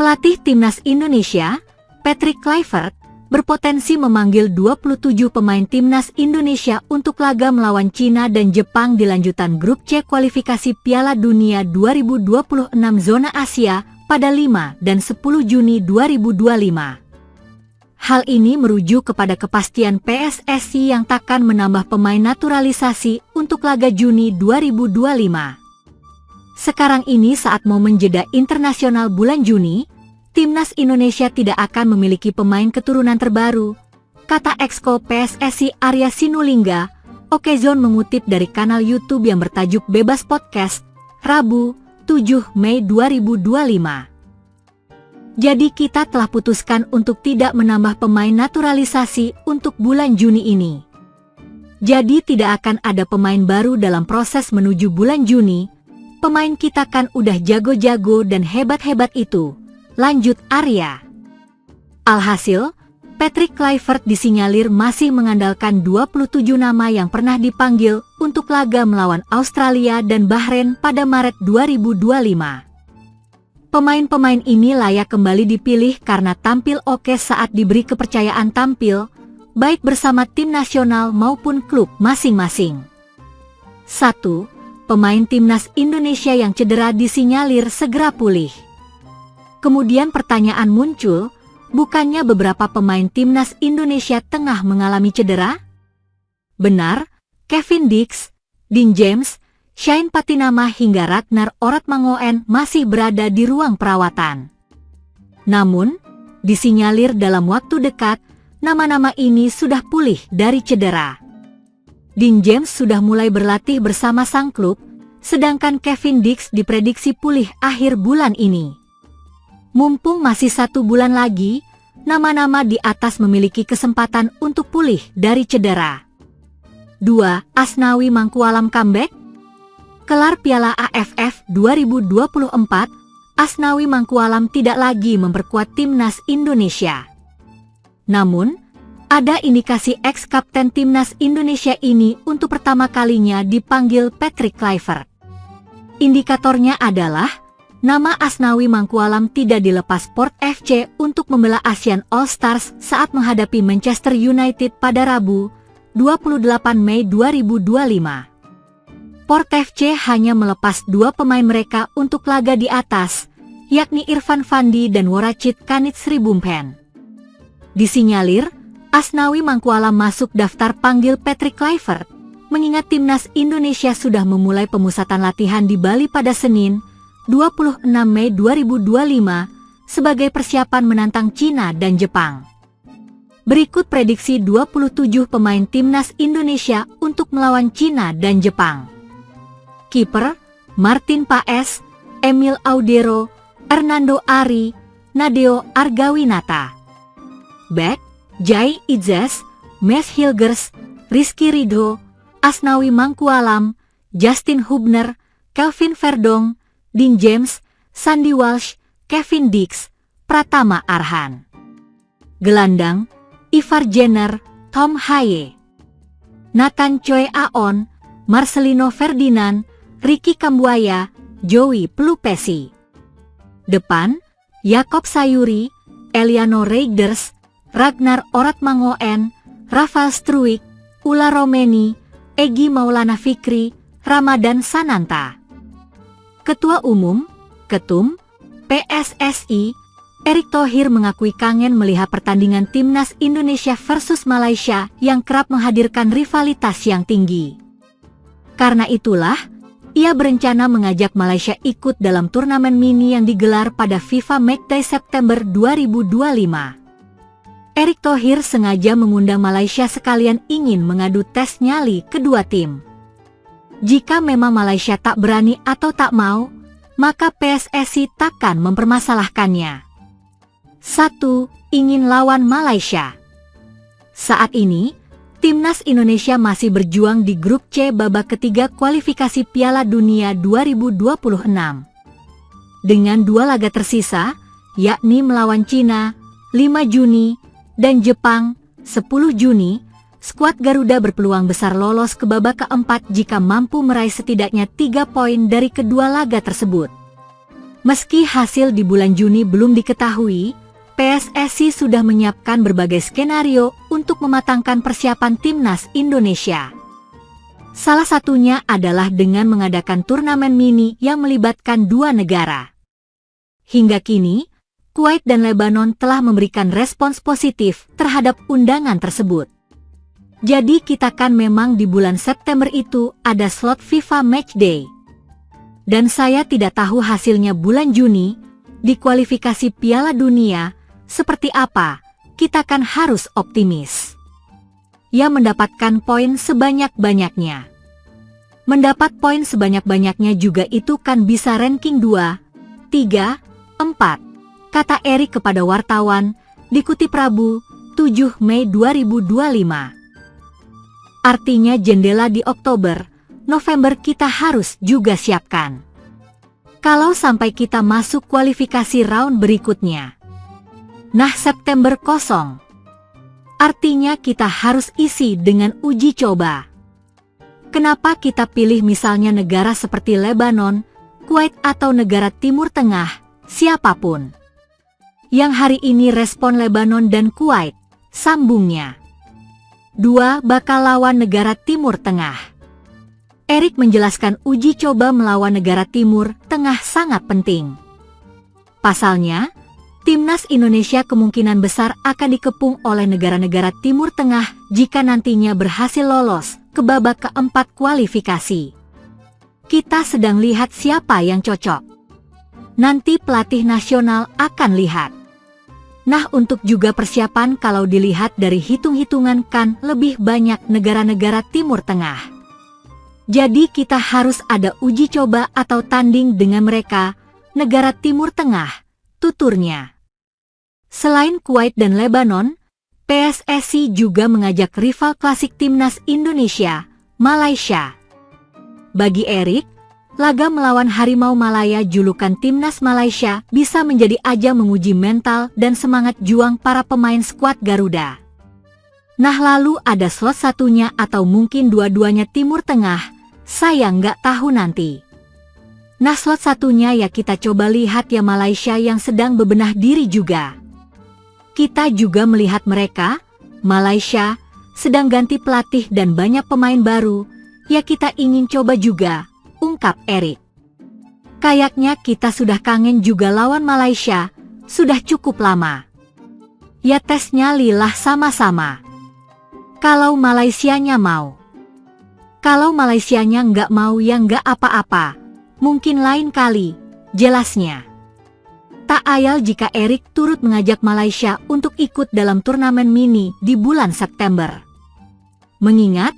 Pelatih Timnas Indonesia, Patrick Kluivert, berpotensi memanggil 27 pemain Timnas Indonesia untuk laga melawan Cina dan Jepang di lanjutan grup C kualifikasi Piala Dunia 2026 zona Asia pada 5 dan 10 Juni 2025. Hal ini merujuk kepada kepastian PSSI yang takkan menambah pemain naturalisasi untuk laga Juni 2025. Sekarang ini saat momen jeda internasional bulan Juni, Timnas Indonesia tidak akan memiliki pemain keturunan terbaru, kata Exco PSSI Arya Sinulinga. Okezone mengutip dari kanal YouTube yang bertajuk Bebas Podcast, Rabu, 7 Mei 2025. Jadi kita telah putuskan untuk tidak menambah pemain naturalisasi untuk bulan Juni ini. Jadi tidak akan ada pemain baru dalam proses menuju bulan Juni. Pemain kita kan udah jago-jago dan hebat-hebat itu, lanjut Arya. Alhasil, Patrick Kluivert disinyalir masih mengandalkan 27 nama yang pernah dipanggil untuk laga melawan Australia dan Bahrain pada Maret 2025. Pemain-pemain ini layak kembali dipilih karena tampil oke saat diberi kepercayaan tampil, baik bersama tim nasional maupun klub masing-masing. 1. Pemain Timnas Indonesia yang cedera disinyalir segera pulih. Kemudian pertanyaan muncul, bukannya beberapa pemain Timnas Indonesia tengah mengalami cedera? Benar, Kevin Dix, Dean James, Shane Patinama hingga Ragnar Oratmangoen masih berada di ruang perawatan. Namun, disinyalir dalam waktu dekat, nama-nama ini sudah pulih dari cedera. Dean James sudah mulai berlatih bersama sang klub, sedangkan Kevin Dix diprediksi pulih akhir bulan ini. Mumpung masih 1 bulan lagi, nama-nama di atas memiliki kesempatan untuk pulih dari cedera. 2. Asnawi Mangkualam comeback? Kelar Piala AFF 2024, Asnawi Mangkualam tidak lagi memperkuat Timnas Indonesia. Namun, ada indikasi ex-kapten Timnas Indonesia ini untuk pertama kalinya dipanggil Patrick Kluivert. Indikatornya adalah nama Asnawi Mangkualam tidak dilepas Port FC untuk membela Asian All Stars saat menghadapi Manchester United pada Rabu, 28 Mei 2025. Port FC hanya melepas 2 pemain mereka untuk laga di atas, yakni Irfan Fandi dan Woracit Kanit Sribumpen. Disinyalir, Asnawi Mangkualam masuk daftar panggil Patrick Kluivert, mengingat Timnas Indonesia sudah memulai pemusatan latihan di Bali pada Senin, 26 Mei 2025, sebagai persiapan menantang Cina dan Jepang. Berikut prediksi 27 pemain Timnas Indonesia untuk melawan Cina dan Jepang. Kiper, Martin Paes, Emil Audero, Hernando Ari, Nadeo Argawinata. Back, Jai Idzes, Mes Hilgers, Rizky Ridho, Asnawi Mangkualam, Justin Hubner, Kelvin Verdong, Dean James, Sandy Walsh, Kevin Dix, Pratama Arhan. Gelandang, Ivar Jenner, Tom Haye, Nathan Choi Aon, Marcelino Ferdinand, Ricky Kambuaya, Joey Pelupesi. Depan, Jakob Sayuri, Eliano Reigers, Ragnar Oratmangoen, Rafael Struijk, Ula Romeni, Egy Maulana Fikri, Ramadan Sananta. Ketua Umum, Ketum, PSSI, Erick Thohir mengakui kangen melihat pertandingan Timnas Indonesia versus Malaysia yang kerap menghadirkan rivalitas yang tinggi. Karena itulah, ia berencana mengajak Malaysia ikut dalam turnamen mini yang digelar pada FIFA Matchday September 2025. Erick Thohir sengaja mengundang Malaysia sekalian ingin mengadu tes nyali kedua tim. Jika memang Malaysia tak berani atau tak mau, maka PSSI takkan mempermasalahkannya. 1. Ingin lawan Malaysia. Saat ini, Timnas Indonesia masih berjuang di grup C babak ketiga kualifikasi Piala Dunia 2026. Dengan 2 laga tersisa, yakni melawan Cina, 5 Juni, dan Jepang, 10 Juni, skuad Garuda berpeluang besar lolos ke babak keempat jika mampu meraih setidaknya 3 poin dari kedua laga tersebut. Meski hasil di bulan Juni belum diketahui, PSSI sudah menyiapkan berbagai skenario untuk mematangkan persiapan timnas Indonesia. Salah satunya adalah dengan mengadakan turnamen mini yang melibatkan dua negara. Hingga kini, Kuwait dan Lebanon telah memberikan respons positif terhadap undangan tersebut. Jadi kita kan memang di bulan September itu ada slot FIFA Matchday. Dan saya tidak tahu hasilnya bulan Juni, di kualifikasi Piala Dunia, seperti apa, kita kan harus optimis. Ya mendapatkan poin sebanyak-banyaknya. Mendapat poin sebanyak-banyaknya juga itu kan bisa ranking 2, 3, 4, kata Erik kepada wartawan, dikutip Rabu, 7 Mei 2025. Artinya jendela di Oktober, November kita harus juga siapkan. Kalau sampai kita masuk kualifikasi round berikutnya. Nah September kosong. Artinya kita harus isi dengan uji coba. Kenapa kita pilih misalnya negara seperti Lebanon, Kuwait atau negara Timur Tengah, siapapun. Yang hari ini respon Lebanon dan Kuwait, sambungnya. 2 bakal lawan negara Timur Tengah. Erik menjelaskan uji coba melawan negara Timur Tengah sangat penting. Pasalnya, timnas Indonesia kemungkinan besar akan dikepung oleh negara-negara Timur Tengah jika nantinya berhasil lolos ke babak keempat kualifikasi. Kita sedang lihat siapa yang cocok. Nanti pelatih nasional akan lihat. Nah untuk juga persiapan kalau dilihat dari hitung-hitungan kan lebih banyak negara-negara Timur Tengah. Jadi kita harus ada uji coba atau tanding dengan mereka, negara Timur Tengah, tuturnya. Selain Kuwait dan Lebanon, PSSI juga mengajak rival klasik timnas Indonesia, Malaysia. Bagi Erik, laga melawan Harimau Malaya julukan timnas Malaysia bisa menjadi ajang menguji mental dan semangat juang para pemain skuad Garuda. Nah lalu ada slot satunya atau mungkin dua-duanya Timur Tengah, saya nggak tahu nanti. Nah slot satunya ya kita coba lihat ya Malaysia yang sedang bebenah diri juga. Kita juga melihat mereka, Malaysia, sedang ganti pelatih dan banyak pemain baru, ya kita ingin coba juga, ungkap Erik. Kayaknya kita sudah kangen juga lawan Malaysia, sudah cukup lama. Ya tesnya lilah sama-sama. Kalau Malaysianya mau. Kalau Malaysianya nggak mau ya nggak apa-apa, mungkin lain kali, jelasnya. Tak ayal jika Erik turut mengajak Malaysia untuk ikut dalam turnamen mini di bulan September. Mengingat,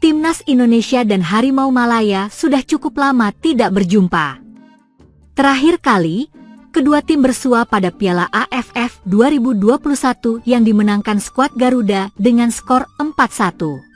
timnas Indonesia dan Harimau Malaya sudah cukup lama tidak berjumpa. Terakhir kali, kedua tim bersua pada Piala AFF 2021 yang dimenangkan skuad Garuda dengan skor 4-1.